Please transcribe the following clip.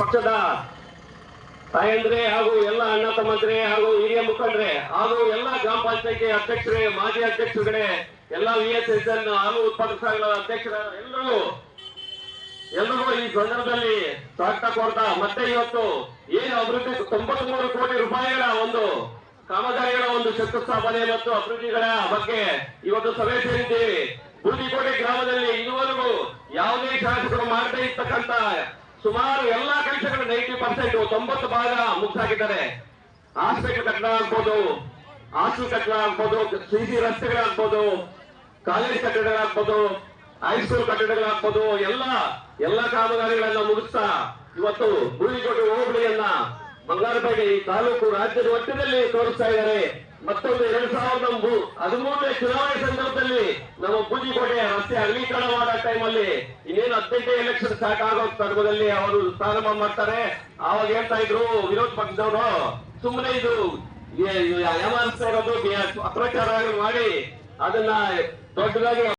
ಪಕ್ಷದ ತಾಯಂದ್ರೆ ಹಾಗೂ ಎಲ್ಲ ಅಣ್ಣ ತಮ್ಮಂದ್ರೆ ಹಾಗೂ ಹಿರಿಯ ಮುಖಂಡ್ರೆ ಹಾಗೂ ಎಲ್ಲ ಗ್ರಾಮ ಪಂಚಾಯತಿ ಅಧ್ಯಕ್ಷರೇ, ಮಾಜಿ ಅಧ್ಯಕ್ಷರುಗಳೇ, ಎಲ್ಲ VSSN ಹಾಲು ಉತ್ಪಾದಕ ಸಂಘಗಳ ಅಧ್ಯಕ್ಷರ ಎಲ್ಲರಿಗೂ ಈ ಸಂದರ್ಭದಲ್ಲಿ ಸ್ವಾಗತ ಕೋರ್ತಾ ಮತ್ತೆ ಇವತ್ತು ಏನು ಅಭಿವೃದ್ಧಿ 93 ಕೋಟಿ ರೂಪಾಯಿಗಳ ಒಂದು ಕಾಮಗಾರಿಗಳ ಒಂದು ಶಂಕುಸ್ಥಾಪನೆ ಮತ್ತು ಅಭಿವೃದ್ಧಿಗಳ ಬಗ್ಗೆ ಇವತ್ತು ಸಭೆ ಸೇರಿದ್ದೇವೆ. ಬೂದಿಕೋಟೆ ಗ್ರಾಮದಲ್ಲಿ ಇದುವರೆಗೂ ಯಾವುದೇ ಶಾಸಕರು ಮಾಡದೇ ಇರ್ತಕ್ಕಂತ ಸುಮಾರು ಎಲ್ಲಾ ಕೆಲಸಗಳು 90% 90 ಭಾಗ ಮುಗಿಸಾಗಿದ್ದಾರೆ. ಹಾಸ್ಪಿಟಲ್ ಕಟ್ಟಡ ಆಗ್ಬೋದು, ಹಾಸ್ಟೆಲ್ ಕಟ್ಟಡ ಆಗ್ಬೋದು, ಸಿಸಿ ರಸ್ತೆಗಳಾಗ್ಬೋದು, ಕಾಲೇಜ್ ಕಟ್ಟಡಗಳಾಗ್ಬೋದು, ಹೈಸ್ಕೂಲ್ ಕಟ್ಟಡಗಳಾಗ್ಬೋದು, ಎಲ್ಲ ಕಾಮಗಾರಿಗಳನ್ನ ಮುಗಿಸ್ತಾ ಇವತ್ತು ಬೂದಿಕೋಟೆ ಹೋಬಳಿಯನ್ನ ಬಂಗಾರಪೇಟೆ ಈ ತಾಲೂಕು ರಾಜ್ಯದ ಮಟ್ಟದಲ್ಲಿ ತೋರಿಸ್ತಾ ಇದ್ದಾರೆ. ಮತ್ತೊಂದು 2013 ಚುನಾವಣೆ ಸಂದರ್ಭದಲ್ಲಿ ನಮ್ಮ ಬೂದಿಕೋಟೆಯ ರಸ್ತೆ ಅಗಲೀಕರಣ ಮಾಡೋ ಟೈಮಲ್ಲಿ ಇನ್ನೇನು 18 ಎಲೆಕ್ಷನ್ ಸ್ಟಾರ್ಟ್ ಆಗೋ ಸಂದರ್ಭದಲ್ಲಿ ಅವರು ಪ್ರಾರಂಭ ಮಾಡ್ತಾರೆ. ಆವಾಗ ಹೇಳ್ತಾ ಇದ್ರು ವಿರೋಧ ಪಕ್ಷದವರು, ಸುಮ್ಮನೆ ಇದು ಯಾಮಾರಿಸ್ತಾ ಇರೋದು ಅಪ್ರಚಾರ ಮಾಡಿ ಅದನ್ನ ದೊಡ್ಡದಾಗಿ